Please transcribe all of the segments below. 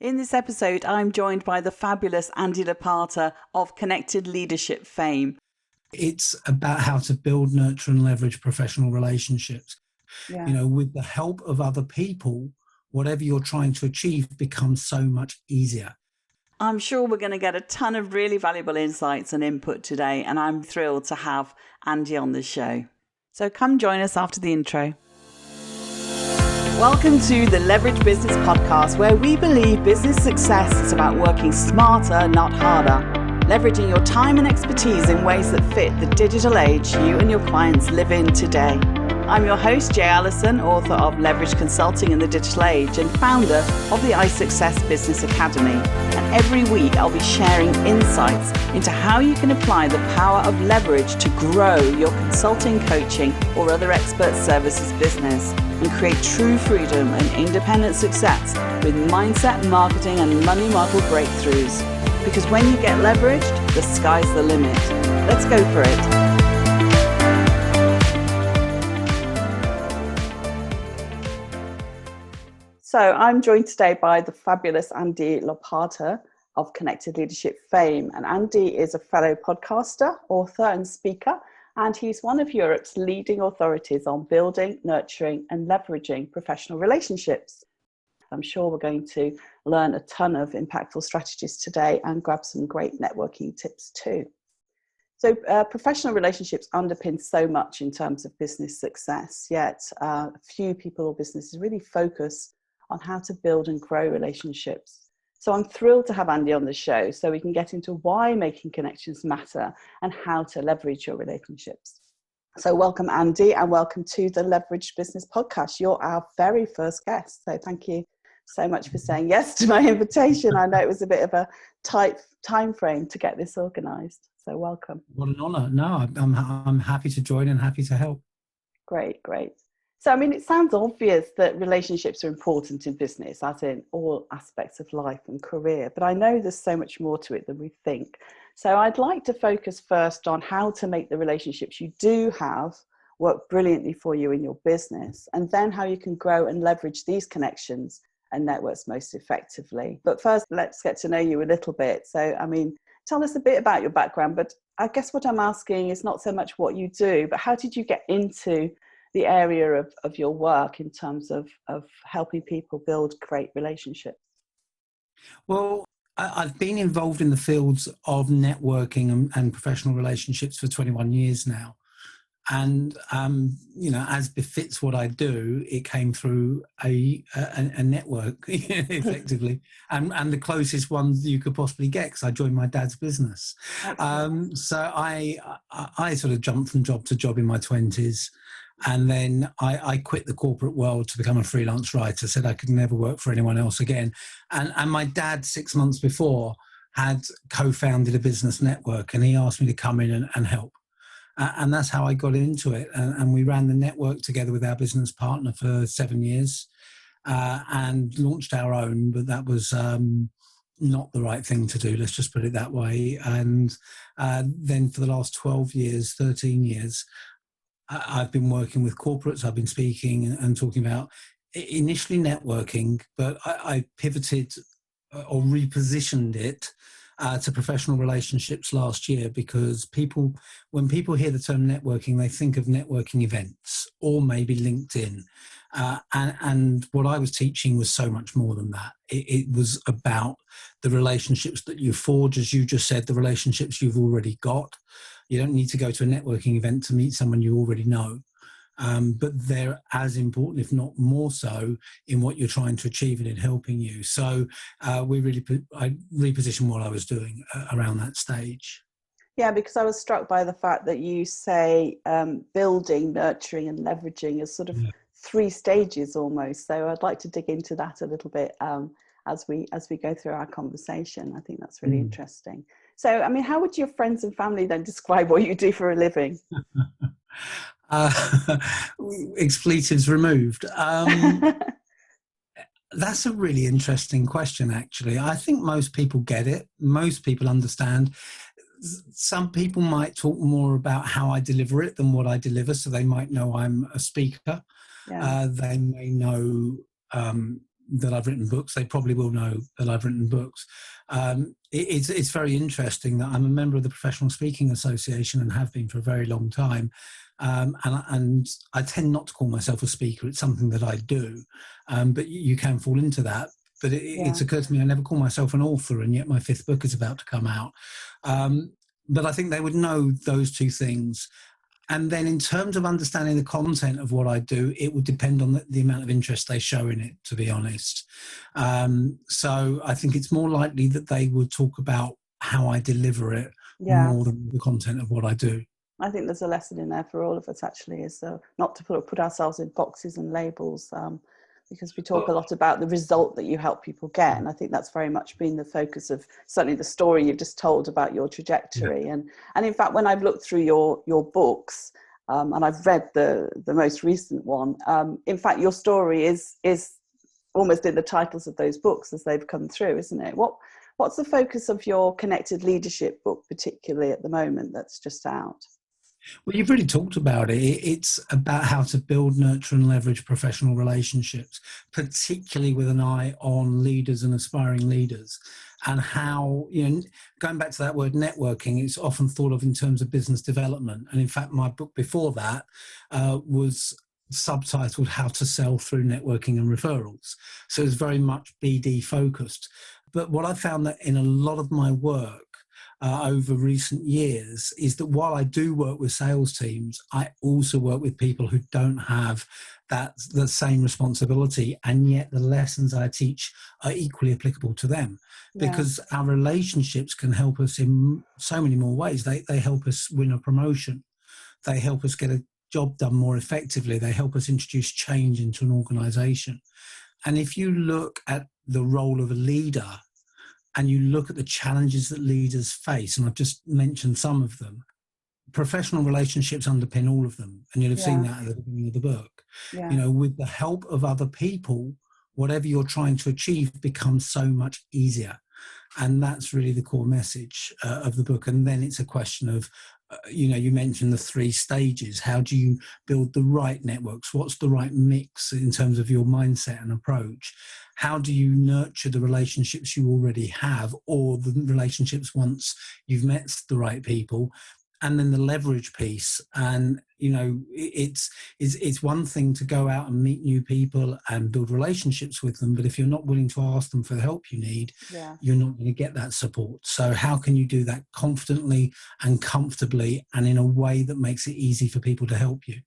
In this episode, I'm joined by the fabulous Andy Lopata of Connected Leadership fame. It's about how to build, nurture and leverage professional relationships. Yeah. You know, with the help of other people, whatever you're trying to achieve becomes so much easier. I'm sure we're going to get a ton of really valuable insights and input today, and I'm thrilled to have Andy on the show. So come join us after the intro. Welcome to the Leverage Business Podcast, where we believe business success is about working smarter, not harder, leveraging your time and expertise in ways that fit the digital age you and your clients live in today. I'm your host, Jay Allison, author of Leverage Consulting in the Digital Age and founder of the iSuccess Business Academy. And every week I'll be sharing insights into how you can apply the power of leverage to grow your consulting, coaching, or other expert services business and create true freedom and independent success with mindset, marketing, and money model breakthroughs. Because when you get leveraged, the sky's the limit. Let's go for it. So I'm joined today by the fabulous Andy Lopata of Connected Leadership fame. And Andy is a fellow podcaster, author and speaker, and he's one of Europe's leading authorities on building, nurturing and leveraging professional relationships. I'm sure we're going to learn a ton of impactful strategies today and grab some great networking tips too. So professional relationships underpin so much in terms of business success, yet few people or businesses really focus on how to build and grow relationships. So I'm thrilled to have Andy on the show so we can get into why making connections matter and how to leverage your relationships. So welcome, Andy, and welcome to the Leverage Business Podcast. You're our very first guest. So thank you so much for saying yes to my invitation. I know it was a bit of a tight time frame to get this organized. So welcome. What an honor. No, I'm happy to join and happy to help. Great. So, I mean, it sounds obvious that relationships are important in business, as in all aspects of life and career, but I know there's so much more to it than we think. So I'd like to focus first on how to make the relationships you do have work brilliantly for you in your business, and then how you can grow and leverage these connections and networks most effectively. But first, let's get to know you a little bit. So, I mean, tell us a bit about your background, but I guess what I'm asking is not so much what you do, but how did you get into the area of your work in terms of helping people build great relationships? Well, I've been involved in the fields of networking and professional relationships for 21 years now. And, you know, as befits what I do, it came through a network, effectively, and the closest ones you could possibly get, because I joined my dad's business. So I sort of jumped from job to job in my 20s. And then I quit the corporate world to become a freelance writer, said I could never work for anyone else again. And my dad, 6 months before, had co-founded a business network, and he asked me to come in and help. And that's how I got into it. And we ran the network together with our business partner for 7 years and launched our own, but that was not the right thing to do, let's just put it that way. And then for the last 13 years, I've been working with corporates. I've been speaking and talking about initially networking, but I pivoted or repositioned it to professional relationships last year, because when people hear the term networking, they think of networking events or maybe LinkedIn. And what I was teaching was so much more than that. It was about the relationships that you forge, as you just said, the relationships you've already got. You don't need to go to a networking event to meet someone you already know. But they're as important, if not more so, in what you're trying to achieve and in helping you. So I repositioned what I was doing around that stage. Yeah, because I was struck by the fact that you say building, nurturing and leveraging as sort of 3 stages almost. So I'd like to dig into that a little bit as we go through our conversation. I think that's really interesting. So, I mean, how would your friends and family then describe what you do for a living? Expletives removed. That's a really interesting question, actually. I think most people get it. Most people understand. Some people might talk more about how I deliver it than what I deliver. So they might know I'm a speaker. Yeah. They may know that I've written books, they probably will know that I've written books. It's very interesting that I'm a member of the Professional Speaking Association and have been for a very long time. And I tend not to call myself a speaker. It's something that I do, but you can fall into that. But it's occurred to me I never call myself an author, and yet my 5th book is about to come out. But I think they would know those two things. And then in terms of understanding the content of what I do, it would depend on the amount of interest they show in it, to be honest. So I think it's more likely that they would talk about how I deliver it more than the content of what I do. I think there's a lesson in there for all of us, actually, is not to put ourselves in boxes and labels, because we talk a lot about the result that you help people get. And I think that's very much been the focus of certainly the story you've just told about your trajectory. And in fact, when I've looked through your books, and I've read the most recent one, in fact, your story is almost in the titles of those books as they've come through, isn't it? What's the focus of your Connected Leadership book, particularly at the moment, that's just out? Well, you've really talked about it. It's about how to build, nurture and leverage professional relationships, particularly with an eye on leaders and aspiring leaders, and how, going back to that word networking, it's often thought of in terms of business development. And in fact, my book before that was subtitled How to Sell Through Networking and Referrals. So it's very much BD focused. But what I found that in a lot of my work, over recent years, is that while I do work with sales teams, I also work with people who don't have the same responsibility, and yet the lessons I teach are equally applicable to them, because our relationships can help us in so many more ways. They help us win a promotion. They help us get a job done more effectively. They help us introduce change into an organization. And if you look at the role of a leader, and you look at the challenges that leaders face, and I've just mentioned some of them, professional relationships underpin all of them. And you'll have seen that at the beginning of the book. With the help of other people, whatever you're trying to achieve becomes so much easier. And that's really the core message of the book. And then it's a question of, you mentioned the 3 stages. How do you build the right networks? What's the right mix in terms of your mindset and approach? How do you nurture the relationships you already have, or the relationships once you've met the right people? And then the leverage piece. And, it's one thing to go out and meet new people and build relationships with them. But if you're not willing to ask them for the help you need, you're not going to get that support. So how can you do that confidently and comfortably and in a way that makes it easy for people to help you?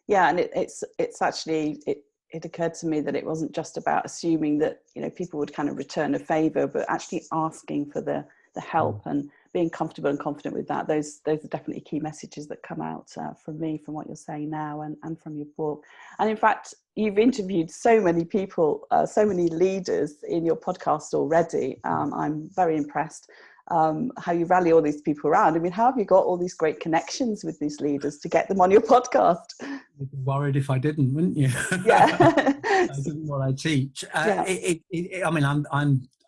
Yeah, and it's actually, it occurred to me that it wasn't just about assuming that, people would kind of return a favor, but actually asking for the help and being comfortable and confident with that. Those are definitely key messages that come out from me, from what you're saying now, and from your book. And in fact, you've interviewed so many people, so many leaders in your podcast already. I'm very impressed how you rally all these people around. I mean, how have you got all these great connections with these leaders to get them on your podcast? You'd be worried if I didn't, wouldn't you? Yeah. I didn't what I teach.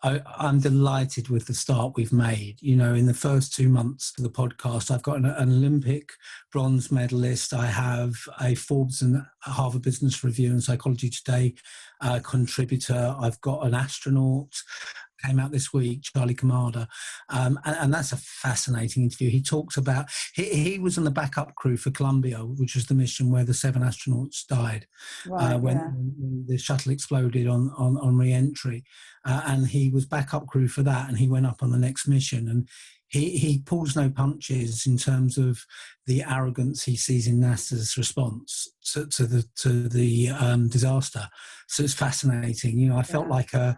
I'm delighted with the start we've made. In the first 2 months of the podcast, I've got an Olympic bronze medalist. I have a Forbes and Harvard Business Review and Psychology Today contributor. I've got an astronaut, came out this week, Charlie Kamada, and that's a fascinating interview. He talks about, he was on the backup crew for Columbia, which was the mission where the 7 astronauts died when the shuttle exploded on re-entry, and he was backup crew for that, and he went up on the next mission, and he pulls no punches in terms of the arrogance he sees in NASA's response to the disaster. So it's fascinating. I felt like a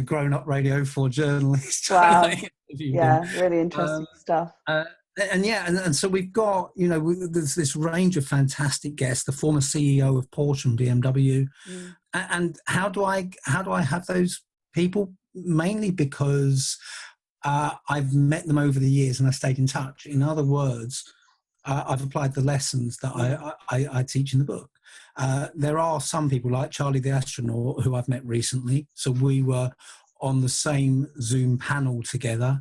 grown-up Radio 4 journalist. Wow. Yeah, really interesting stuff. And so we've got, there's this range of fantastic guests, the former CEO of Porsche and BMW. And how do I have those people? Mainly because I've met them over the years and I stayed in touch. In other words, I've applied the lessons that I teach in the book. There are some people like Charlie the astronaut who I've met recently. So we were on the same Zoom panel together.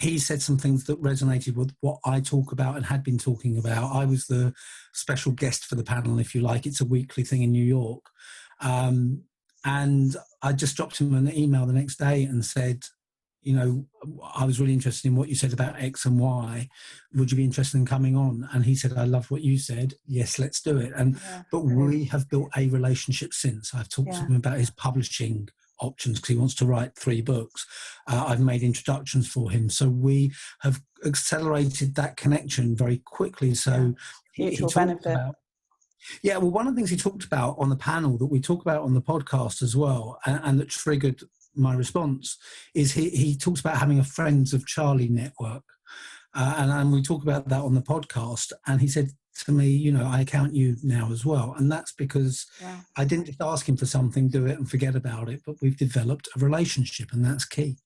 He said some things that resonated with what I talk about and had been talking about. I was the special guest for the panel, if you like. It's a weekly thing in New York. And I just dropped him an email the next day and said, you know, I was really interested in what you said about X and Y. Would you be interested in coming on? And he said, I love what you said. Yes, let's do it. And but we have built a relationship since. I've talked to him about his publishing options because he wants to write 3 books. I've made introductions for him. So we have accelerated that connection very quickly. So he talked benefit. about, yeah, well, one of the things he talked about on the panel that we talk about on the podcast as well, and that triggered my response, is he talks about having a Friends of Charlie network. And we talk about that on the podcast. And he said to me, you know, I count you now as well. And that's because I didn't just ask him for something, do it and forget about it, but we've developed a relationship, and that's key.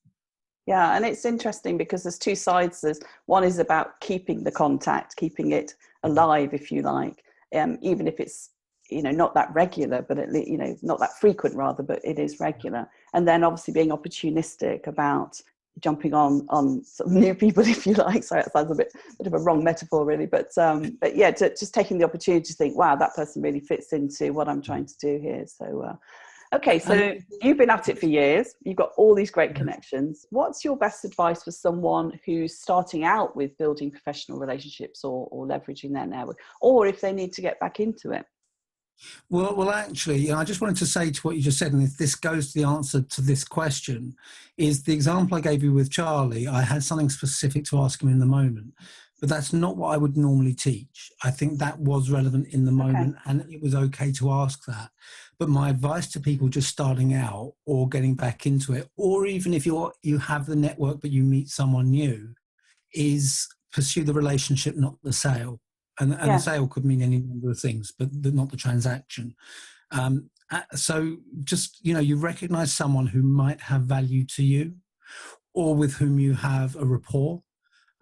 Yeah, and it's interesting because there's 2 sides. There's one is about keeping the contact, keeping it alive, if you like, even if it's, you know, not that regular, but at least, you know, not that frequent rather, but it is regular. And then obviously being opportunistic about jumping on sort of new people, if you like. Sorry, that sounds a bit of a wrong metaphor really, but yeah, just taking the opportunity to think, wow, that person really fits into what I'm trying to do here. So okay, so you've been at it for years. You've got all these great connections. What's your best advice for someone who's starting out with building professional relationships or leveraging their network, or if they need to get back into it? Well, actually, I just wanted to say to what you just said, and if this goes to the answer to this question, is the example I gave you with Charlie. I had something specific to ask him in the moment, but that's not what I would normally teach. I think that was relevant in the moment, and it was okay to ask that. But my advice to people just starting out or getting back into it, or even if you have the network but you meet someone new, is pursue the relationship, not the sale. And the sale could mean any number of things, but not the transaction. So just, you know, you recognize someone who might have value to you, or with whom you have a rapport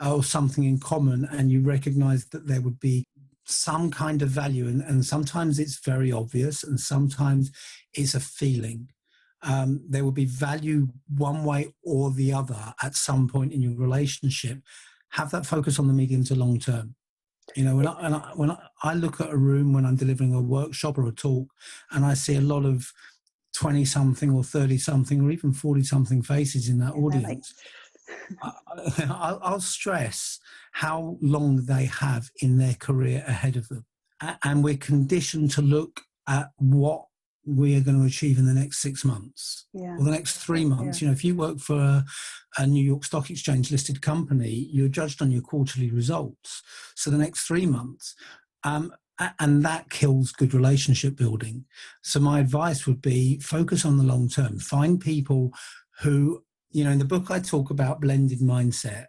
or something in common, and you recognize that there would be some kind of value. And sometimes it's very obvious, and sometimes it's a feeling. There will be value one way or the other at some point in your relationship. Have that focus on the medium to long term. You know, when I look at a room when I'm delivering a workshop or a talk, and I see a lot of 20-something or 30-something or even 40-something faces in that audience, I'll stress how long they have in their career ahead of them. And we're conditioned to look at what we are going to achieve in the next 6 months or the next 3 months. You know, if you work for a New York Stock Exchange listed company, you're judged on your quarterly results. So the next 3 months, and that kills good relationship building. So my advice would be focus on the long term. Find people who, you know, in the book I talk about blended mindset.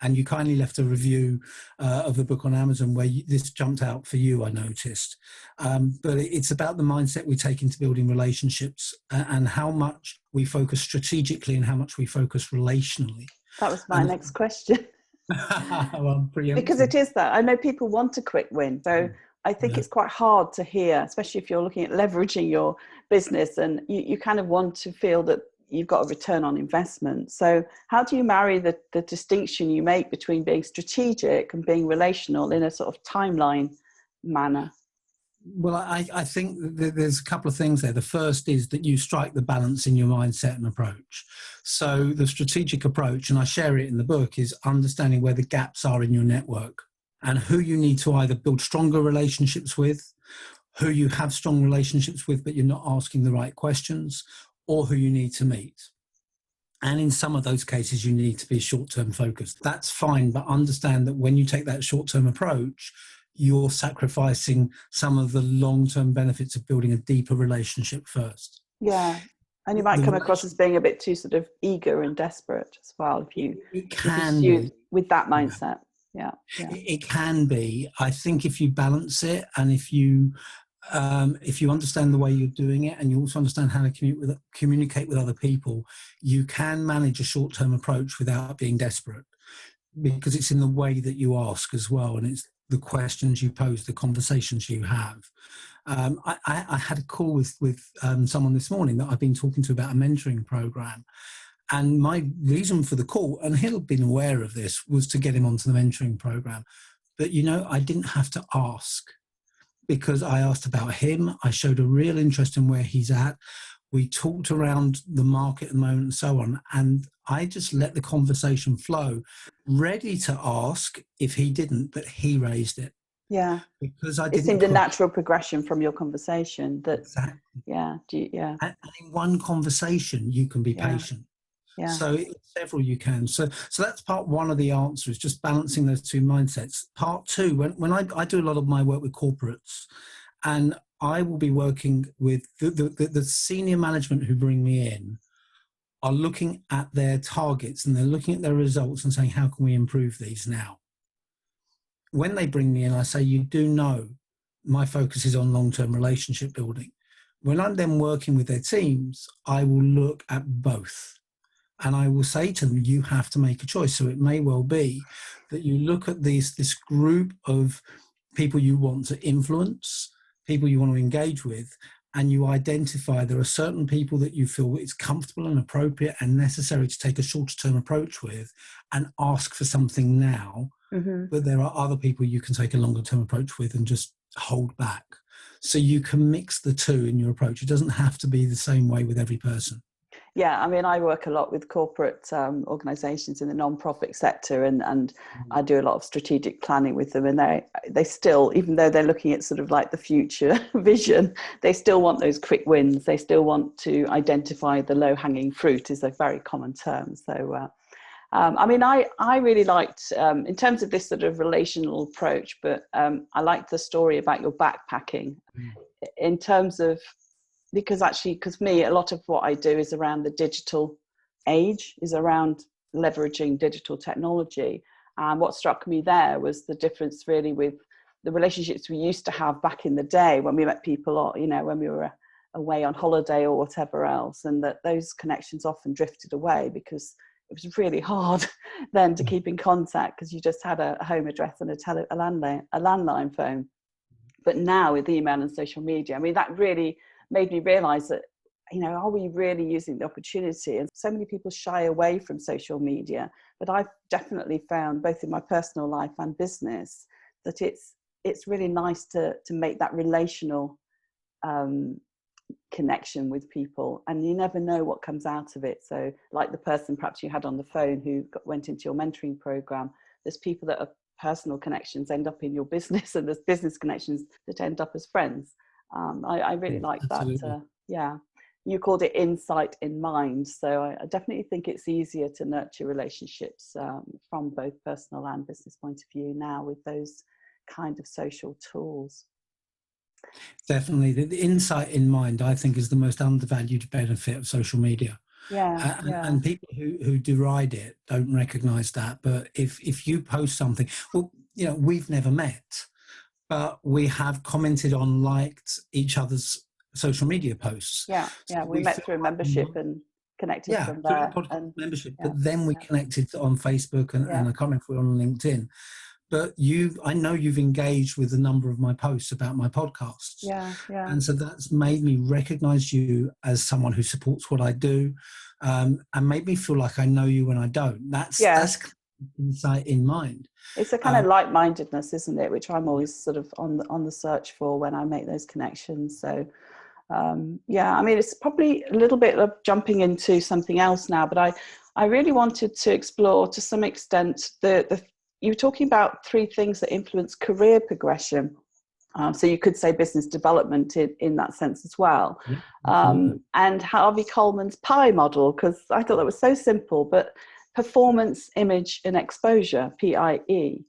And you kindly left a review of the book on Amazon where this jumped out for you, I noticed. But it's about the mindset we take into building relationships and how much we focus strategically and how much we focus relationally. That was my next question. Well, because it is that. I know people want a quick win. So I think it's quite hard to hear, especially if you're looking at leveraging your business and you kind of want to feel that you've got a return on investment. So how do you marry the distinction you make between being strategic and being relational in a sort of timeline manner? Well, I think there's a couple of things there. The first is that you strike the balance in your mindset and approach. So the strategic approach, and I share it in the book, is understanding where the gaps are in your network and who you need to either build stronger relationships with, who you have strong relationships with but you're not asking the right questions, or who you need to meet. And in some of those cases, you need to be short-term focused. That's fine, but understand that when you take that short-term approach, you're sacrificing some of the long-term benefits of building a deeper relationship first. Yeah. And you might come across as being a bit too sort of eager and desperate as well if you pursue with that mindset. Yeah. It can be. I think if you balance it and if you understand the way you're doing it and you also understand how to communicate with other people, you can manage a short-term approach without being desperate, because it's in the way that you ask as well, and it's the questions you pose, the conversations you have. I had a call with someone this morning that I've been talking to about a mentoring program, and my reason for the call, and he'll have been aware of this, was to get him onto the mentoring program. But, you know, I didn't have to ask, because I asked about him. I showed a real interest in where he's at. We talked around the market at the moment and so on. And I just let the conversation flow, ready to ask if he didn't, but he raised it. Yeah. Because I It didn't seemed a push. natural progression from your conversation that, Exactly. yeah. And in one conversation, you can be Yeah. patient. Yeah. So in several you can. So that's part one of the answer, is just balancing those two mindsets. Part two, when I do a lot of my work with corporates, and I will be working with the senior management who bring me in are looking at their targets and they're looking at their results and saying, how can we improve these now? When they bring me in, I say, you do know my focus is on long-term relationship building. When I'm then working with their teams, I will look at both. And I will say to them, you have to make a choice. So it may well be that you look at this group of people you want to influence, people you want to engage with, and you identify there are certain people that you feel it's comfortable and appropriate and necessary to take a shorter term approach with and ask for something now. Mm-hmm. But there are other people you can take a longer term approach with and just hold back. So you can mix the two in your approach. It doesn't have to be the same way with every person. Yeah, I mean, I work a lot with corporate organisations in the non-profit sector, and I do a lot of strategic planning with them. And they still, even though they're looking at sort of like the future vision, they still want those quick wins. They still want to identify the low-hanging fruit, is a very common term. So, I mean, I really liked, in terms of this sort of relational approach, but I liked the story about your backpacking in terms of, because me, a lot of what I do is around the digital age, is around leveraging digital technology. And what struck me there was the difference really with the relationships we used to have back in the day when we met people, or, you know, when we were away on holiday or whatever else, and that those connections often drifted away because it was really hard then to keep in contact because you just had a home address and a landline phone. But now with email and social media, I mean, that really made me realize that, you know, are we really using the opportunity? And so many people shy away from social media, but I've definitely found, both in my personal life and business, that it's really nice to make that relational connection with people, and you never know what comes out of it. So like the person perhaps you had on the phone who went into your mentoring program, there's people that are personal connections end up in your business, and there's business connections that end up as friends. I really like that. Yeah, you called it insight in mind. So I definitely think it's easier to nurture relationships from both personal and business point of view now with those kind of social tools. Definitely. The insight in mind, I think, is the most undervalued benefit of social media. Yeah, And people who deride it don't recognize that. But if you post something, well, you know, we've never met, but we have commented on, liked each other's social media posts. Yeah. So We we met feel through a membership like, and connected yeah, from through our there. podcast And membership, yeah, but then we connected on Facebook and I can't remember if we're on LinkedIn. But I know you've engaged with a number of my posts about my podcasts. yeah. And so that's made me recognize you as someone who supports what I do, and made me feel like I know you when I don't. That's insight in mind. It's a kind of like-mindedness, isn't it? Which I'm always sort of on the search for when I make those connections. So I mean, it's probably a little bit of jumping into something else now, but I really wanted to explore to some extent the you were talking about three things that influence career progression. So you could say business development in that sense as well. Yeah, and Harvey Coleman's PIE model, because I thought that was so simple, but performance, image, and exposure, PIE.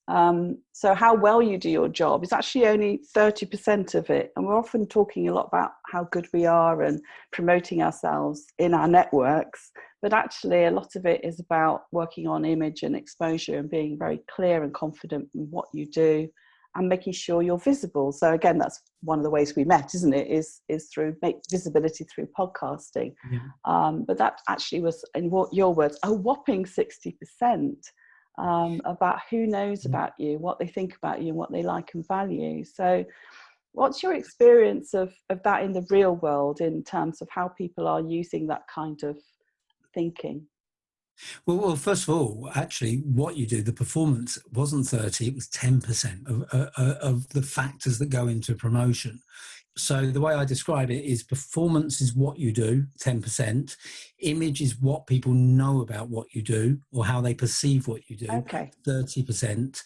So how well you do your job is actually only 30% of it. And we're often talking a lot about how good we are and promoting ourselves in our networks. But actually, a lot of it is about working on image and exposure and being very clear and confident in what you do and making sure you're visible. So again, that's one of the ways we met, isn't it? Is through visibility through podcasting. yeah. But that actually was, in your words, a whopping 60%. About who knows about you, what they think about you, and what they like and value. So what's your experience of that in the real world in terms of how people are using that kind of thinking? Well, first of all, actually, what you do, the performance wasn't 30, it was 10% of the factors that go into promotion. So the way I describe it is performance is what you do, 10%. Image is what people know about what you do or how they perceive what you do, Okay. 30%.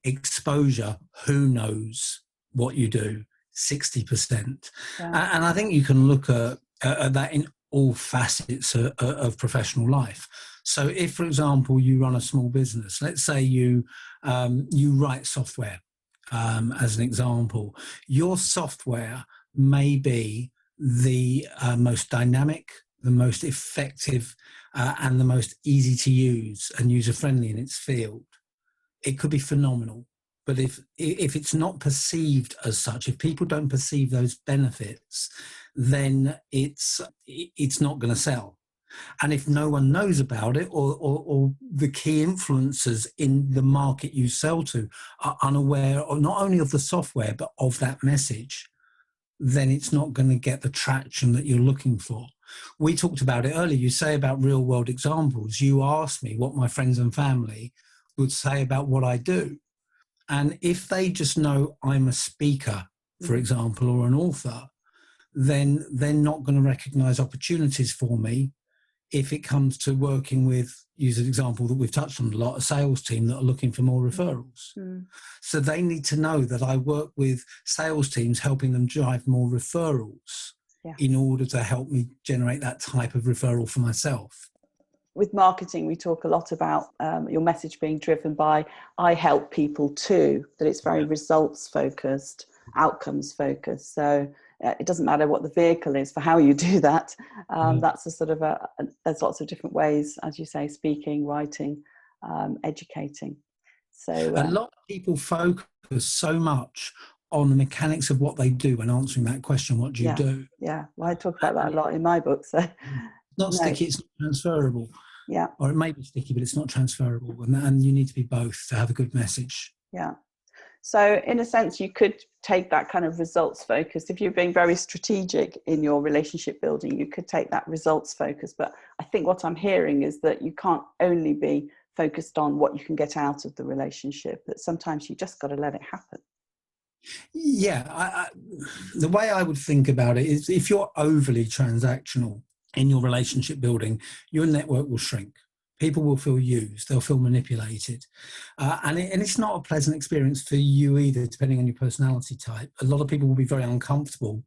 Exposure, who knows what you do, 60%. Yeah. And I think you can look at that in all facets of professional life. So if, for example, you run a small business, let's say you write software, as an example, your software may be the most dynamic, the most effective, and the most easy to use and user-friendly in its field. It could be phenomenal. But if it's not perceived as such, if people don't perceive those benefits, then it's not going to sell. And if no one knows about it, or the key influencers in the market you sell to are unaware of not only of the software, but of that message, then it's not going to get the traction that you're looking for. We talked about it earlier. You say about real world examples. You asked me what my friends and family would say about what I do. And if they just know I'm a speaker, for example, or an author, then they're not going to recognize opportunities for me if it comes to working with, use an example that we've touched on a lot, a sales team that are looking for more referrals. So they need to know that I work with sales teams helping them drive more referrals in order to help me generate that type of referral for myself. With marketing, we talk a lot about your message being driven by I help people too, that it's very results focused, outcomes focused. So it doesn't matter what the vehicle is for how you do that. That's a sort of there's lots of different ways, as you say, speaking, writing, educating. So a lot of people focus so much on the mechanics of what they do when answering that question, what do you do? Yeah, well, I talk about that a lot in my book. So not sticky, it's not transferable. Yeah. Or it may be sticky, but it's not transferable. And you need to be both to have a good message. Yeah. So in a sense, you could take that kind of results focus. If you're being very strategic in your relationship building, you could take that results focus. But I think what I'm hearing is that you can't only be focused on what you can get out of the relationship, that sometimes you just got to let it happen. Yeah. The way I would think about it is if you're overly transactional in your relationship building, your network will shrink. People will feel used, they'll feel manipulated. And it's not a pleasant experience for you either, depending on your personality type. A lot of people will be very uncomfortable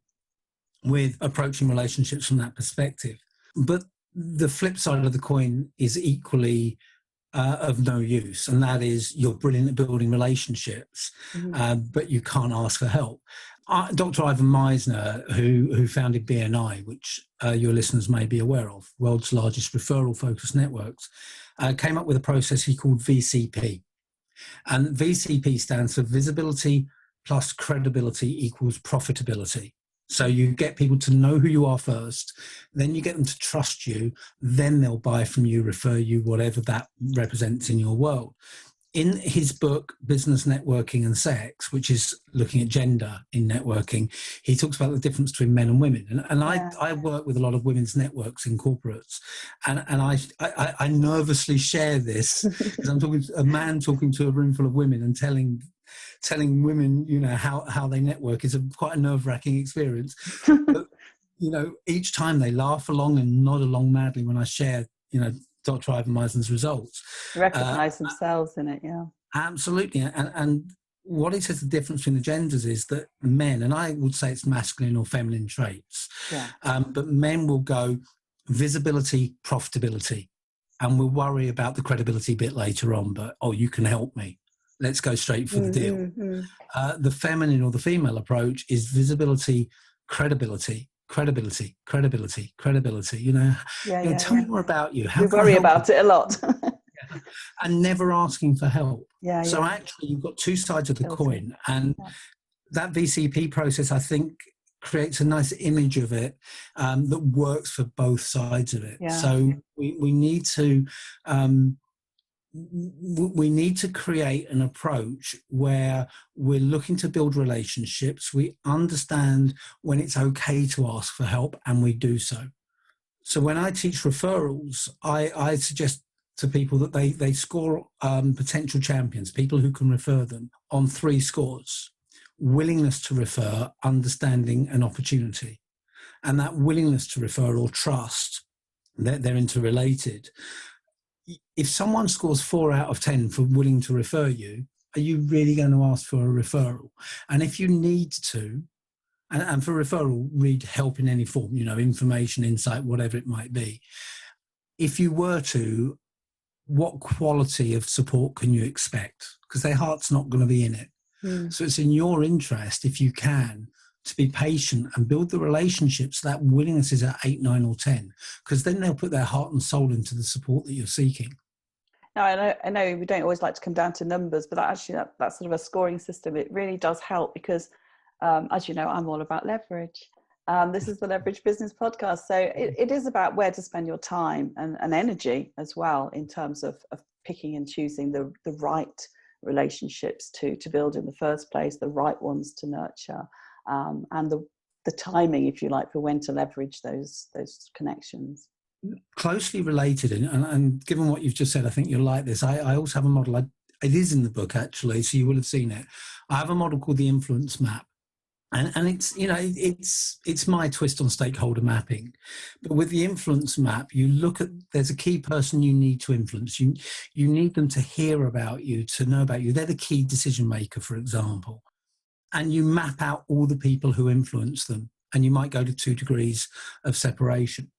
with approaching relationships from that perspective. But the flip side of the coin is equally of no use, and that is you're brilliant at building relationships, but you can't ask for help. Dr. Ivan Meisner, who founded BNI, which your listeners may be aware of, world's largest referral-focused networks, came up with a process he called VCP. And VCP stands for visibility plus credibility equals profitability. So you get people to know who you are first, then you get them to trust you, then they'll buy from you, refer you, whatever that represents in your world. In his book, Business, Networking and Sex, which is looking at gender in networking, he talks about the difference between men and women. And I work with a lot of women's networks in corporates. And I nervously share this because I'm talking to a man talking to a room full of women and telling women, how they network is quite a nerve-wracking experience. But, each time they laugh along and nod along madly when I share, Dr. Ivan Meisner's results. Recognize themselves in it, yeah. Absolutely. And what he says the difference between the genders is that men, and I would say it's masculine or feminine traits, but men will go visibility, profitability, and we'll worry about the credibility bit later on, but, you can help me. Let's go straight for the deal. The feminine or the female approach is visibility, credibility. Tell me more about you. How we can worry I help about you? it a lot. And never asking for help. So Yeah. actually, you've got two sides of the coin. And that VCP process, I think, creates a nice image of it that works for both sides of it. So we need to create an approach where we're looking to build relationships. We understand when it's okay to ask for help, and we do so. So when I teach referrals, I suggest to people that they score potential champions, people who can refer them, on 3 scores: willingness to refer, understanding, and opportunity. And that willingness to refer, or trust, they're interrelated. If someone scores 4 out of 10 for willing to refer you, are you really going to ask for a referral? And if you need to, and for referral, read help in any form, information, insight, whatever it might be. If you were to, what quality of support can you expect? Because their heart's not going to be in it. So it's in your interest, if you can, to be patient and build the relationships. That willingness is at 8, 9, or 10, because then they'll put their heart and soul into the support that you're seeking. Now, I know we don't always like to come down to numbers, but that sort of a scoring system, it really does help because, as you know, I'm all about leverage. This is the Leverage Business Podcast. So it is about where to spend your time and energy as well, in terms of picking and choosing the right relationships to build in the first place, the right ones to nurture, and the timing, if you like, for when to leverage those connections. Closely related, and given what you've just said, I think you'll like this. I also have a model. It is in the book, actually, so you will have seen it. I have a model called the influence map. And it's, it's my twist on stakeholder mapping. But with the influence map, you look at, there's a key person you need to influence. You need them to hear about you, to know about you. They're the key decision maker, for example. And you map out all the people who influence them. And you might go to 2 degrees of separation.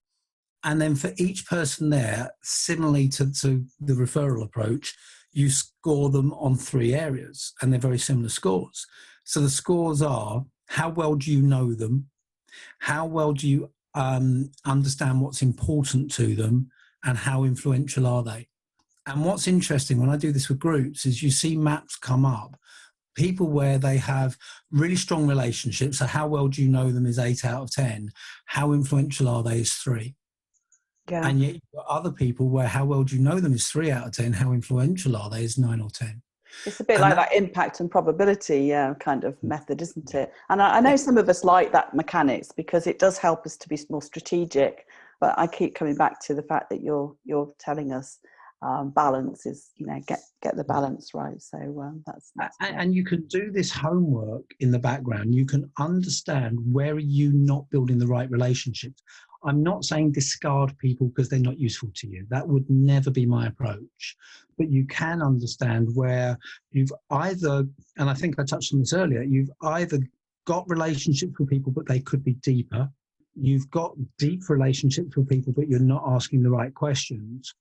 And then for each person there, similarly to the referral approach, you score them on 3 areas. And they're very similar scores. So the scores are: how well do you know them? How well do you understand what's important to them? And how influential are they? And what's interesting when I do this with groups is you see maps come up, people where they have really strong relationships. So how well do you know them is 8 out of 10. How influential are they is 3. Yeah. And yet you've got other people where how well do you know them is 3 out of 10. How influential are they is 9 or 10. It's a bit like that impact and probability kind of method, isn't it? And I know some of us like that mechanics because it does help us to be more strategic. But I keep coming back to the fact that you're telling us balance is, get the balance right. So that's and you can do this homework in the background. You can understand where are you not building the right relationships. I'm not saying discard people because they're not useful to you. That would never be my approach. But you can understand where you've either, and I think I touched on this earlier, you've either got relationships with people, but they could be deeper. You've got deep relationships with people, but you're not asking the right questions.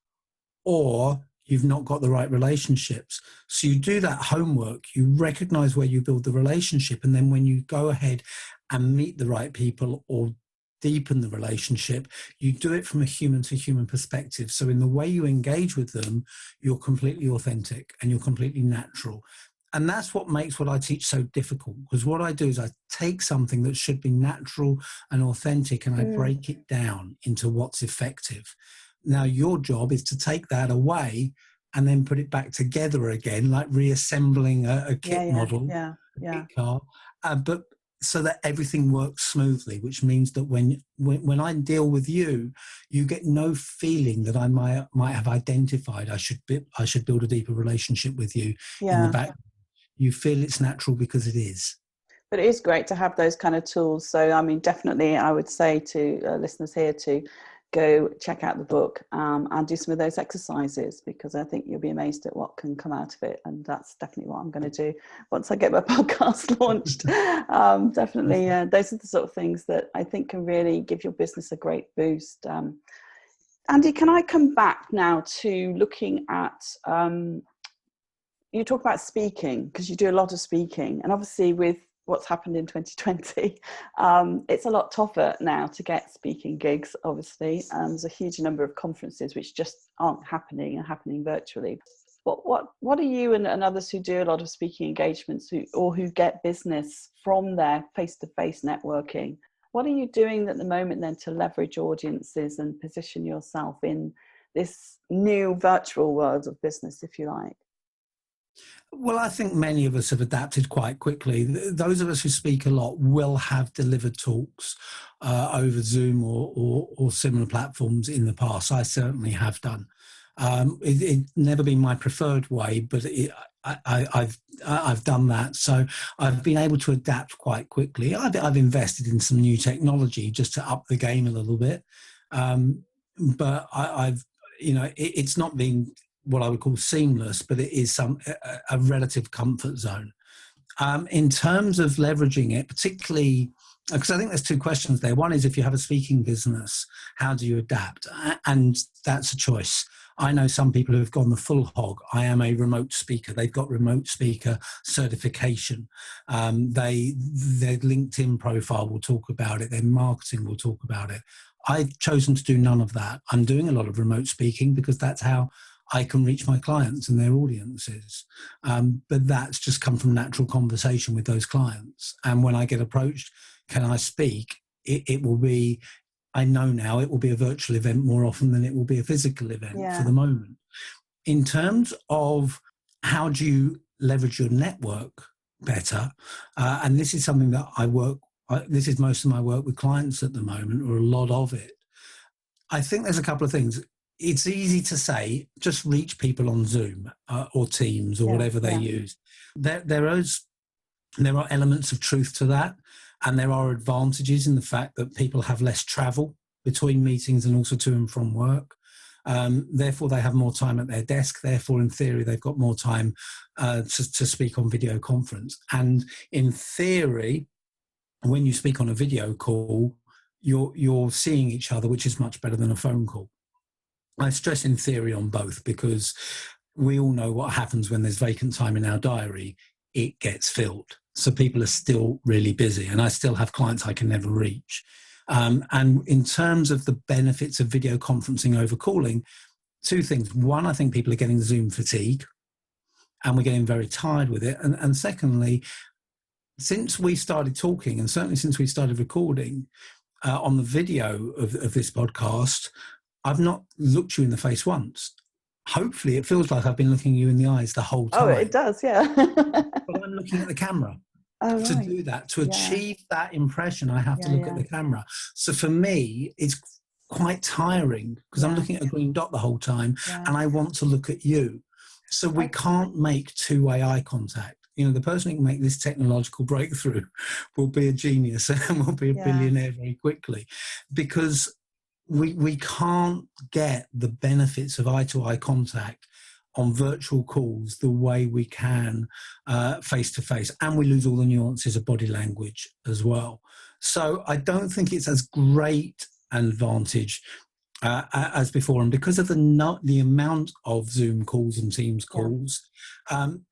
Or you've not got the right relationships. So you do that homework, you recognize where you build the relationship, and then when you go ahead and meet the right people or deepen the relationship, you do it from a human to human perspective. So in the way you engage with them, you're completely authentic and you're completely natural. And that's what makes what I teach so difficult, because what I do is I take something that should be natural and authentic and I break it down into what's effective. Now, your job is to take that away and then put it back together again, like reassembling a kit model, a kit car, but so that everything works smoothly, which means that when I deal with you, you get no feeling that I might have identified I should build a deeper relationship with you in the back. You feel it's natural because it is. But it is great to have those kind of tools. So, I mean, definitely I would say to listeners here to go check out the book and do some of those exercises, because I think you'll be amazed at what can come out of it. And that's definitely what I'm going to do once I get my podcast launched. Definitely, those are the sort of things that I think can really give your business a great boost. Andy, can I come back now to looking at, you talk about speaking, because you do a lot of speaking, and obviously with what's happened in 2020, it's a lot tougher now to get speaking gigs, obviously. There's a huge number of conferences which just aren't happening and happening virtually. What are you and others who do a lot of speaking engagements who get business from their face-to-face networking, what are you doing at the moment then to leverage audiences and position yourself in this new virtual world of business, if you like? Well, I think many of us have adapted quite quickly. Those of us who speak a lot will have delivered talks over Zoom or similar platforms in the past. I certainly have done. It's never been my preferred way, but I've done that. So I've been able to adapt quite quickly. I've invested in some new technology just to up the game a little bit. But I've, it's not been what I would call seamless, but it is a relative comfort zone. In terms of leveraging it, particularly because I think there's two questions there. One is, if you have a speaking business, how do you adapt? And that's a choice. I know some people who have gone the full hog. I am a remote speaker. They've got remote speaker certification. Their LinkedIn profile will talk about it. Their marketing will talk about it. I've chosen to do none of that. I'm doing a lot of remote speaking because that's how I can reach my clients and their audiences. But that's just come from natural conversation with those clients. And when I get approached, can I speak? It will be, I know now, it will be a virtual event more often than it will be a physical event for the moment. In terms of how do you leverage your network better, and this is something that this is most of my work with clients at the moment, or a lot of it. I think there's a couple of things. It's easy to say, just reach people on Zoom or Teams or whatever they use. There are elements of truth to that, and there are advantages in the fact that people have less travel between meetings and also to and from work. Therefore, they have more time at their desk. Therefore, in theory, they've got more time to speak on video conference. And in theory, when you speak on a video call, you're seeing each other, which is much better than a phone call. I stress in theory on both because we all know what happens when there's vacant time in our diary. It gets filled. So people are still really busy, and I still have clients I can never reach. And in terms of the benefits of video conferencing over calling, two things. One, I think people are getting Zoom fatigue, and we're getting very tired with it. And secondly, since we started talking, and certainly since we started recording on the video of this podcast, I've not looked you in the face once. Hopefully it feels like I've been looking you in the eyes the whole time. Oh, it does, yeah. But I'm looking at the camera. To do that, to achieve that impression, I have to look at the camera. So for me, it's quite tiring because I'm looking at a green dot the whole time and I want to look at you. So we can't make two-way eye contact. The person who can make this technological breakthrough will be a genius and will be a billionaire very quickly, because we can't get the benefits of eye-to-eye contact on virtual calls the way we can face-to-face, and we lose all the nuances of body language as well. So I don't think it's as great an advantage as before, and because of the amount of Zoom calls and Teams calls,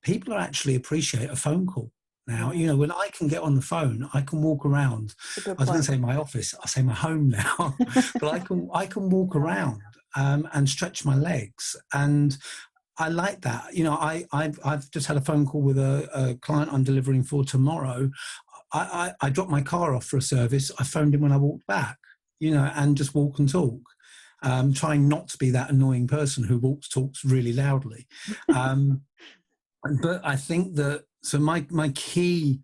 people actually appreciate a phone call. Now, when I can get on the phone, I can walk around. I was going to say my office, I say my home now, but I can walk around and stretch my legs, and I like that. I've just had a phone call with a client I'm delivering for tomorrow. I dropped my car off for a service. I phoned him when I walked back, and just walk and talk. Trying not to be that annoying person who talks really loudly. But I think that, so my key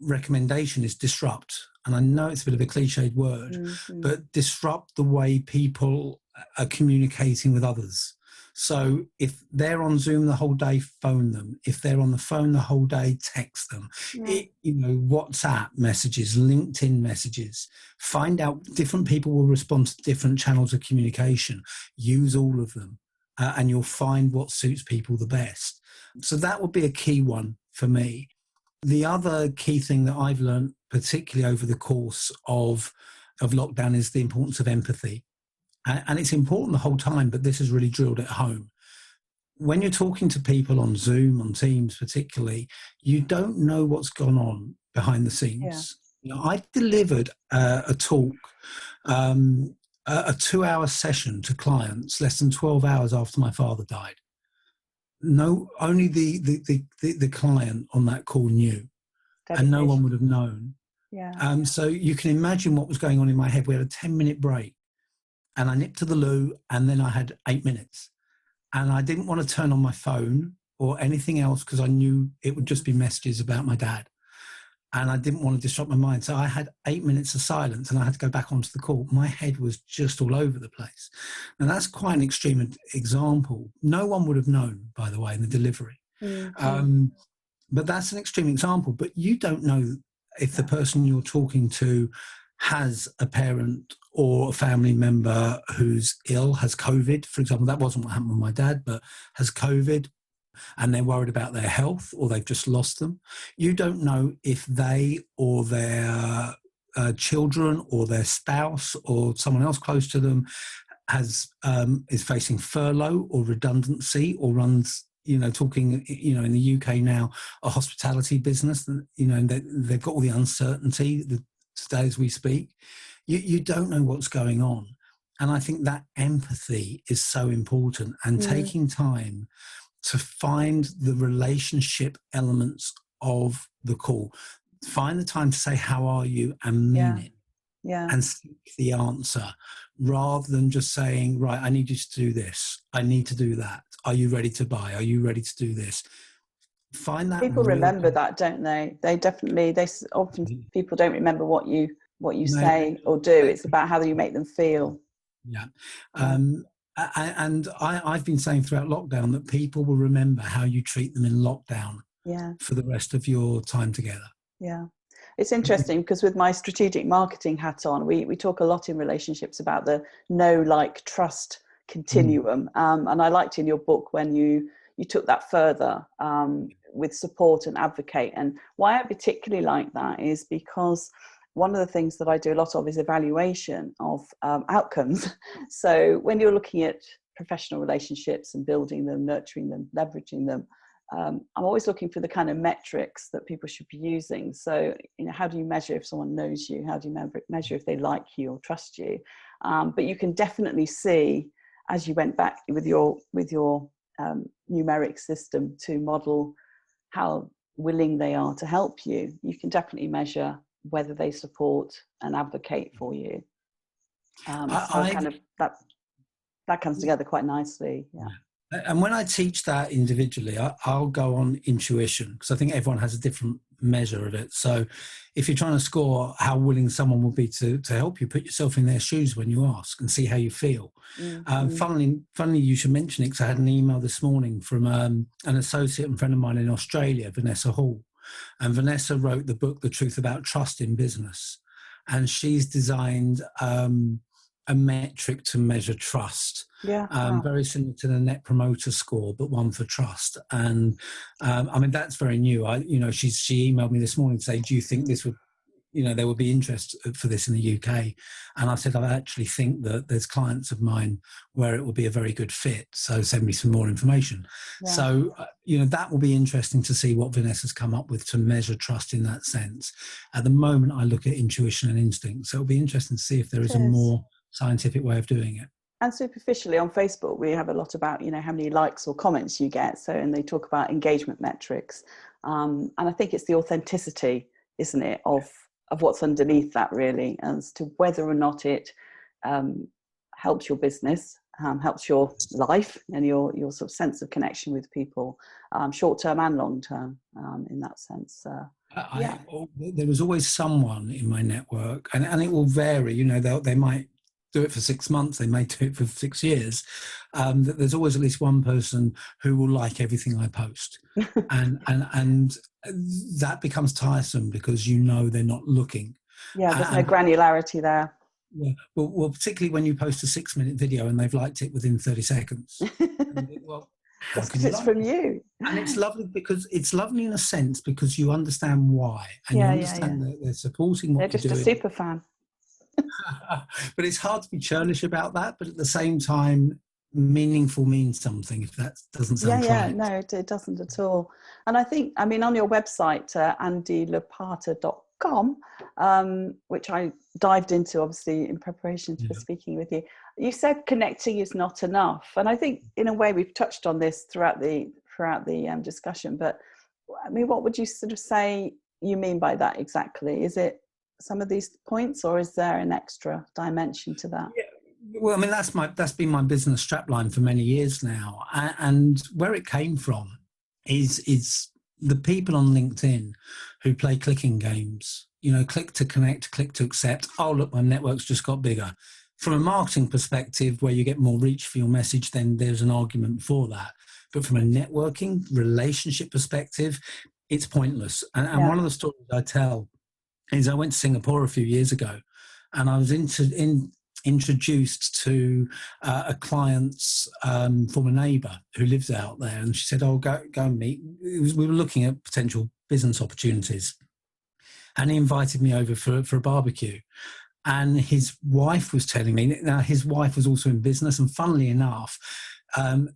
recommendation is disrupt. And I know it's a bit of a cliched word, but disrupt the way people are communicating with others. So if they're on Zoom the whole day, phone them. If they're on the phone the whole day, text them. WhatsApp messages, LinkedIn messages. Find out, different people will respond to different channels of communication. Use all of them, and you'll find what suits people the best. So that would be a key one for me. The other key thing that I've learned, particularly over the course of lockdown, is the importance of empathy. And it's important the whole time, but this has really drilled it home. When you're talking to people on Zoom, on Teams particularly, you don't know what's gone on behind the scenes. I delivered a talk, a 2-hour session to clients less than 12 hours after my father died. No, only the client on that call knew, and no one would have known. So you can imagine what was going on in my head. We had a 10-minute break. And I nipped to the loo, and then I had 8 minutes. And I didn't want to turn on my phone or anything else because I knew it would just be messages about my dad. and I didn't want to disrupt my mind. So I had 8 minutes of silence and I had to go back onto the call. My head was just all over the place. And that's quite an extreme example. No one would have known, by the way, in the delivery. Mm-hmm. But that's an extreme example. But you don't know if the person you're talking to has a parent or a family member who's ill, has COVID, for example. That wasn't what happened with my dad, but has COVID, and they're worried about their health, or they've just lost them. You don't know if they or their children or their spouse or someone else close to them is facing furlough or redundancy, or runs, talking, in the UK now, a hospitality business, and they've got all the uncertainty today as we speak. You don't know what's going on. And I think that empathy is so important, and taking time to find the relationship elements of the call. Find the time to say, how are you, and mean it. Yeah. And seek the answer, rather than just saying, right, I need you to do this. I need to do that. Are you ready to buy? Are you ready to do this? Find that. People remember that, don't they? They often, people don't remember what you say or do. It's about how you make them feel. Yeah. And I've been saying throughout lockdown that people will remember how you treat them in lockdown for the rest of your time together. Yeah. It's interesting because with my strategic marketing hat on, we talk a lot in relationships about the know, like, trust continuum. And I liked in your book when you took that further with support and advocate. And why I particularly like that is because one of the things that I do a lot of is evaluation of outcomes. So when you're looking at professional relationships and building them, nurturing them, leveraging them, I'm always looking for the kind of metrics that people should be using. So, how do you measure if someone knows you? How do you measure if they like you or trust you? But you can definitely see, as you went back with your numeric system to model how willing they are to help you, you can definitely measure whether they support and advocate for you. That comes together quite nicely. Yeah. And when I teach that individually, I'll go on intuition, because I think everyone has a different measure of it. So if you're trying to score how willing someone will be to help you, put yourself in their shoes when you ask and see how you feel. Funnily, you should mention it, because I had an email this morning from an associate and friend of mine in Australia, Vanessa Hall. And Vanessa wrote the book, The Truth About Trust in Business. And she's designed a metric to measure trust. Very similar to the Net Promoter Score, but one for trust. And that's very new. She emailed me this morning to say, do you think this would, there would be interest for this in the UK? And I said, I actually think that there's clients of mine where it will be a very good fit. So send me some more information. So, that will be interesting to see what Vanessa's come up with to measure trust in that sense. At the moment, I look at intuition and instinct. So it'll be interesting to see if there is a more scientific way of doing it. And superficially on Facebook, we have a lot about, how many likes or comments you get. So, and they talk about engagement metrics. And I think it's the authenticity, isn't it, of what's underneath that, really, as to whether or not it helps your business, helps your life and your sort of sense of connection with people, short-term and long-term, in that sense. There was always someone in my network, and it will vary, they might do it for 6 months, they may do it for 6 years. There's always at least one person who will like everything I post. and that becomes tiresome, because they're not looking. There's no granularity there. Yeah, well, particularly when you post a 6-minute video and they've liked it within 30 seconds. That's because it's from you. And it's lovely, because it's lovely in a sense, because you understand why, and you understand that they're supporting what you're doing. They're just a super fan. But it's hard to be churlish about that, but at the same time, meaningful means something, if that doesn't sound trite. No, it doesn't at all. And I think, on your website, andylopata.com, which I dived into obviously in preparation for speaking with you, you said connecting is not enough. And I think in a way we've touched on this throughout the discussion, but what would you sort of say you mean by that exactly? Is it some of these points, or is there an extra dimension to that? Well, that's been my business strapline for many years now, and where it came from is the people on LinkedIn who play clicking games. Click to connect, click to accept. Oh, look, my network's just got bigger. From a marketing perspective, where you get more reach for your message, then there's an argument for that. But from a networking relationship perspective, it's pointless. And one of the stories I tell is I went to Singapore a few years ago, and I was introduced to a client's former neighbour who lives out there, and she said, "Oh, go and meet." We were looking at potential business opportunities, and he invited me over for a barbecue. And his wife was telling me, now his wife was also in business, and funnily enough,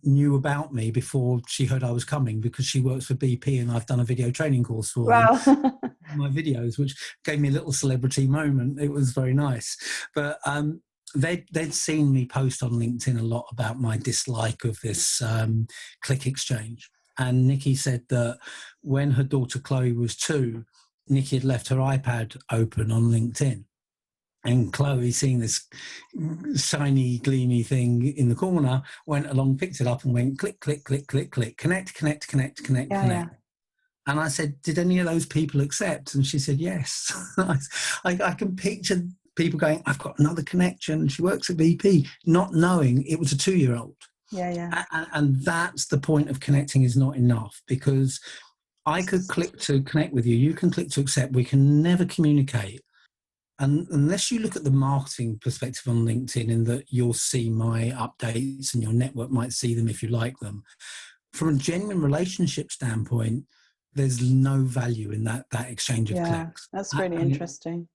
knew about me before she heard I was coming, because she works for BP and I've done a video training course for them. My videos, which gave me a little celebrity moment. It was very nice. But they'd seen me post on LinkedIn a lot about my dislike of this click exchange. And Nikki said that when her daughter Chloe was 2, Nikki had left her iPad open on LinkedIn. And Chloe, seeing this shiny, gleamy thing in the corner, went along, picked it up and went click, click, click, click, click, connect, connect, connect, connect, connect. And I said, did any of those people accept? And she said, yes. I can picture people going, I've got another connection. She works at BP, not knowing it was a 2-year-old. And that's the point of connecting is not enough, because I could click to connect with you. You can click to accept. We can never communicate. And unless you look at the marketing perspective on LinkedIn, in that you'll see my updates and your network might see them if you like them. From a genuine relationship standpoint, there's no value in that exchange of clicks. That's really interesting.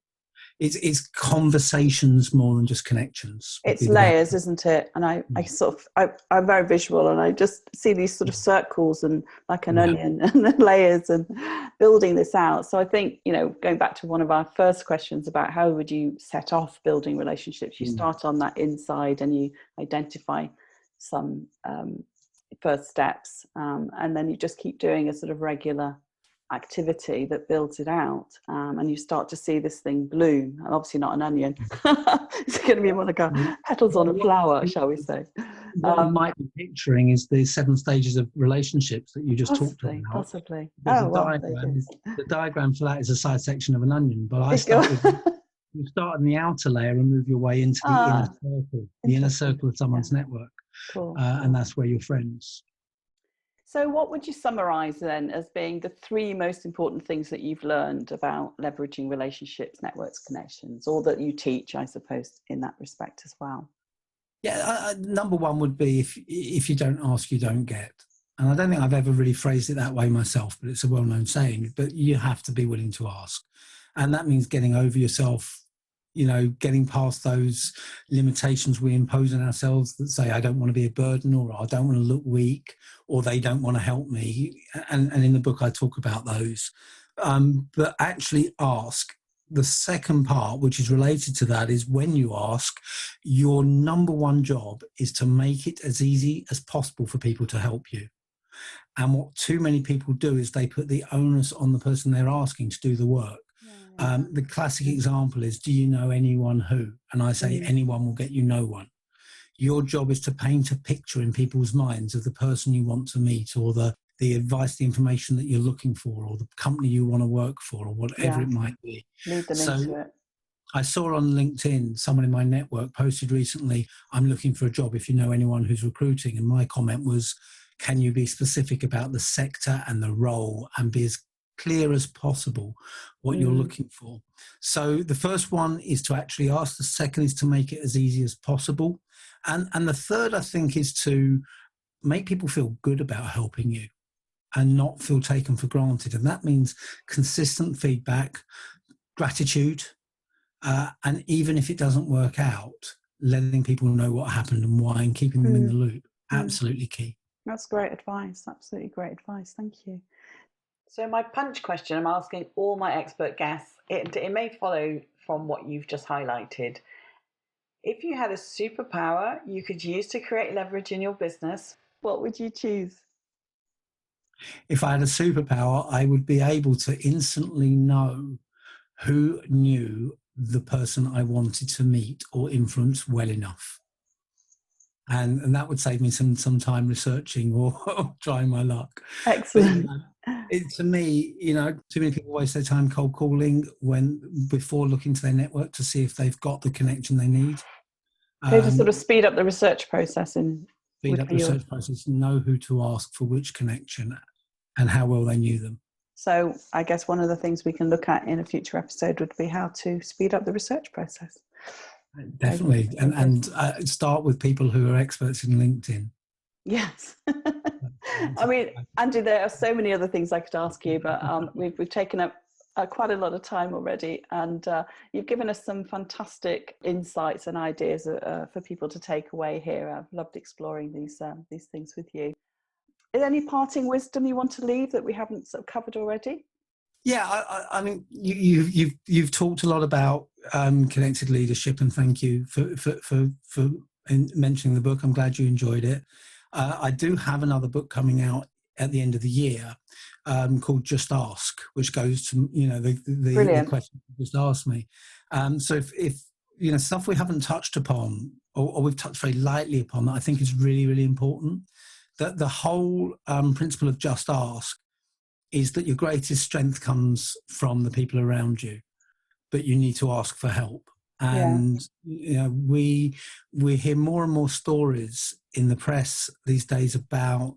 It's conversations more than just connections. It's layers, isn't it? And I'm very visual, and I just see these sort of circles and like an onion, and then layers, and building this out. So I think, going back to one of our first questions about how would you set off building relationships, you start on that inside and you identify some first steps, and then you just keep doing a sort of regular activity that builds it out, and you start to see this thing bloom. And obviously not an onion. It's going to be more like petals on a flower, shall we say. What you might be picturing is the 7 stages of relationships that you just talked about. Possibly. The diagram for that is a side section of an onion, but I start with you start in the outer layer and move your way into the inner circle of someone's network. Cool. And that's where you're friends. So what would you summarize then as being the 3 most important things that you've learned about leveraging relationships, networks, connections, or that you teach, I suppose, in that respect as well? Yeah, number 1 would be if you don't ask, you don't get. And I don't think I've ever really phrased it that way myself, but it's a well-known saying. But you have to be willing to ask. And that means getting over yourself, getting past those limitations we impose on ourselves that say, I don't want to be a burden, or I don't want to look weak, or they don't want to help me. And in the book, I talk about those. But actually ask. The second part, which is related to that, is when you ask, your number 1 job is to make it as easy as possible for people to help you. And what too many people do is they put the onus on the person they're asking to do the work. The classic example is, do you know anyone who? And I say, anyone will get you no one. Your job is to paint a picture in people's minds of the person you want to meet, or the advice, the information that you're looking for, or the company you want to work for, or whatever it might be. Lead them into it. I saw on LinkedIn, someone in my network posted recently, I'm looking for a job if you know anyone who's recruiting. And my comment was, can you be specific about the sector and the role, and be as clear as possible what you're looking for? So the first one is to actually ask. The second is to make it as easy as possible. And the third, I think, is to make people feel good about helping you and not feel taken for granted. And that means consistent feedback, gratitude, and even if it doesn't work out, letting people know what happened and why, and keeping them in the loop. Absolutely key. That's great advice. Absolutely great advice. Thank you. So my punch question, I'm asking all my expert guests, it may follow from what you've just highlighted. If you had a superpower you could use to create leverage in your business, what would you choose? If I had a superpower, I would be able to instantly know who knew the person I wanted to meet or influence well enough. And that would save me some time researching or trying my luck. Excellent. To me, too many people waste their time cold calling before looking to their network to see if they've got the connection they need. So to sort of speed up the research process and speed up the research process, know who to ask for which connection and how well they knew them. So I guess one of the things we can look at in a future episode would be how to speed up the research process. Definitely. And start with people who are experts in LinkedIn. Yes. I mean, Andy, there are so many other things I could ask you, but we've taken up quite a lot of time already, and you've given us some fantastic insights and ideas for people to take away here. I've loved exploring these things with you. Is there any parting wisdom you want to leave that we haven't sort of covered already? Yeah, I mean, you've talked a lot about connected leadership, and thank you for mentioning the book. I'm glad you enjoyed it. I do have another book coming out at the end of the year called Just Ask, which goes to the question you just asked me. So if stuff we haven't touched upon or we've touched very lightly upon that I think is really, really important. That the whole principle of Just Ask is that your greatest strength comes from the people around you, but you need to ask for help. And we hear more and more stories in the press these days about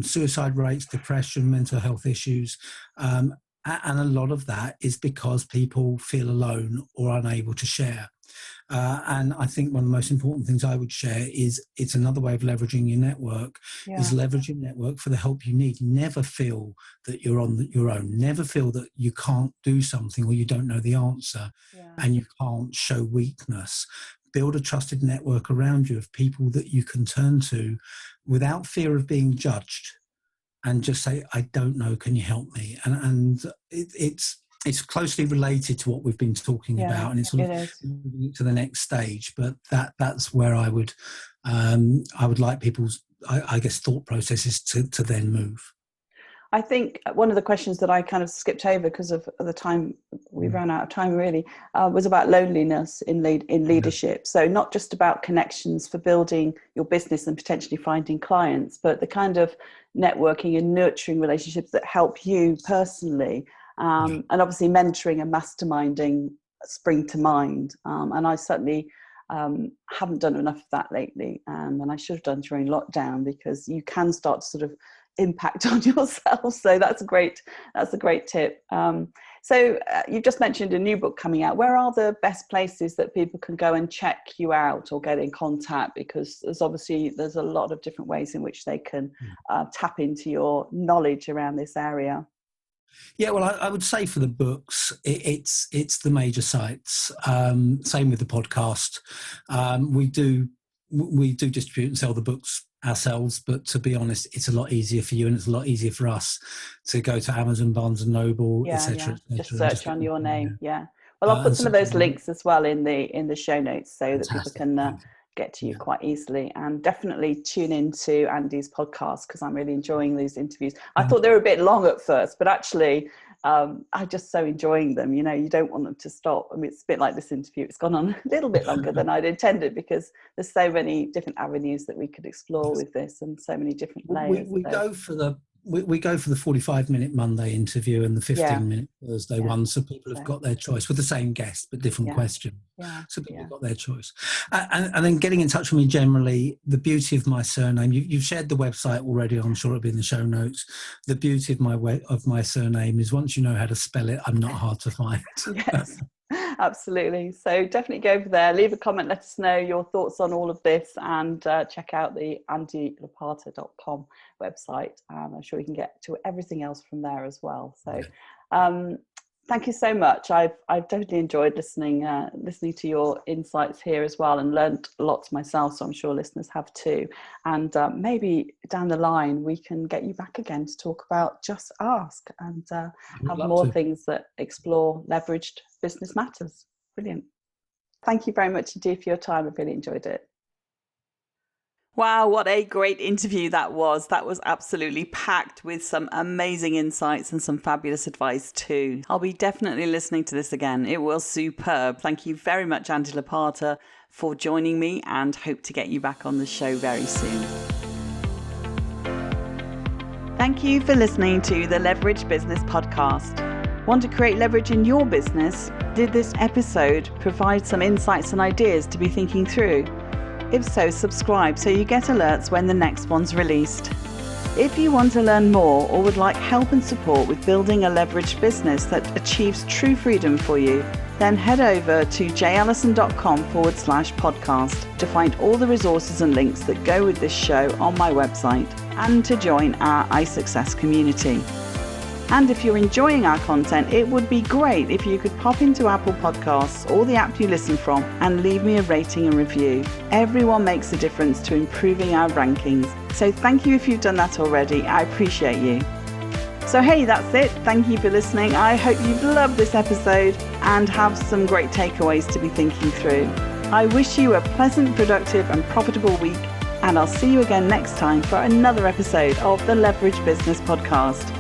suicide rates, depression, mental health issues, and a lot of that is because people feel alone or unable to share. And I think one of the most important things I would share is it's another way of leveraging your network, is leverage your network for the help you need. Never feel that you're on your own. Never feel that you can't do something or you don't know the answer and you can't show weakness. Build a trusted network around you of people that you can turn to without fear of being judged and just say, I don't know, can you help me? And it's closely related to what we've been talking about, and it's sort of moving to the next stage. But that's where I would like people's, I guess, thought processes to then move. I think one of the questions that I kind of skipped over because of the time, we ran out of time really, was about loneliness in leadership. So not just about connections for building your business and potentially finding clients, but the kind of networking and nurturing relationships that help you personally. And obviously mentoring and masterminding spring to mind. And I certainly haven't done enough of that lately. And I should have done during lockdown, because you can start to sort of impact on yourself. So that's a great tip. So you've just mentioned a new book coming out. Where are the best places that people can go and check you out or get in contact? Because there's a lot of different ways in which they can tap into your knowledge around this area. Yeah, well, I would say for the books, it's the major sites. Same with the podcast. We do distribute and sell the books ourselves, but to be honest, it's a lot easier for you and it's a lot easier for us to go to Amazon, Barnes and Noble, etc. Just search on your name. Well, I'll put some of those links as well in the show notes so that people can get to you quite easily. And definitely tune into Andy's podcast, because I'm really enjoying these interviews. I thought they were a bit long at first, but actually I'm just so enjoying them. You don't want them to stop. I mean, it's a bit like this interview. It's gone on a little bit longer than I'd intended, because there's so many different avenues that we could explore with this and so many different layers. We go for the 45-minute Monday interview and the 15-minute Thursday one, so people have got their choice with the same guest but different questions. So people have got their choice. And then getting in touch with me generally, the beauty of my surname, you've shared the website already, I'm sure it'll be in the show notes. The beauty of my surname is once you know how to spell it, I'm not hard to find. Yes. Absolutely. So definitely go over there, leave a comment, let us know your thoughts on all of this, and check out the andylopata.com website. I'm sure you can get to everything else from there as well. So thank you so much. I've definitely enjoyed listening to your insights here as well, and learned lots myself, so I'm sure listeners have too. And maybe down the line we can get you back again to talk about Just Ask and have more things that explore leveraged business matters. Brilliant. Thank you very much indeed for your time. I've really enjoyed it. Wow, what a great interview that was. That was absolutely packed with some amazing insights and some fabulous advice too. I'll be definitely listening to this again. It was superb. Thank you very much, Andy Lopata, for joining me, and hope to get you back on the show very soon. Thank you for listening to the Leverage Business Podcast. Want to create leverage in your business? Did this episode provide some insights and ideas to be thinking through? If so, subscribe so you get alerts when the next one's released. If you want to learn more or would like help and support with building a leveraged business that achieves true freedom for you, then head over to jallison.com/podcast to find all the resources and links that go with this show on my website and to join our iSuccess community. And if you're enjoying our content, it would be great if you could pop into Apple Podcasts or the app you listen from and leave me a rating and review. Everyone makes a difference to improving our rankings. So thank you if you've done that already. I appreciate you. So hey, that's it. Thank you for listening. I hope you've loved this episode and have some great takeaways to be thinking through. I wish you a pleasant, productive and profitable week, and I'll see you again next time for another episode of the Leverage Business Podcast.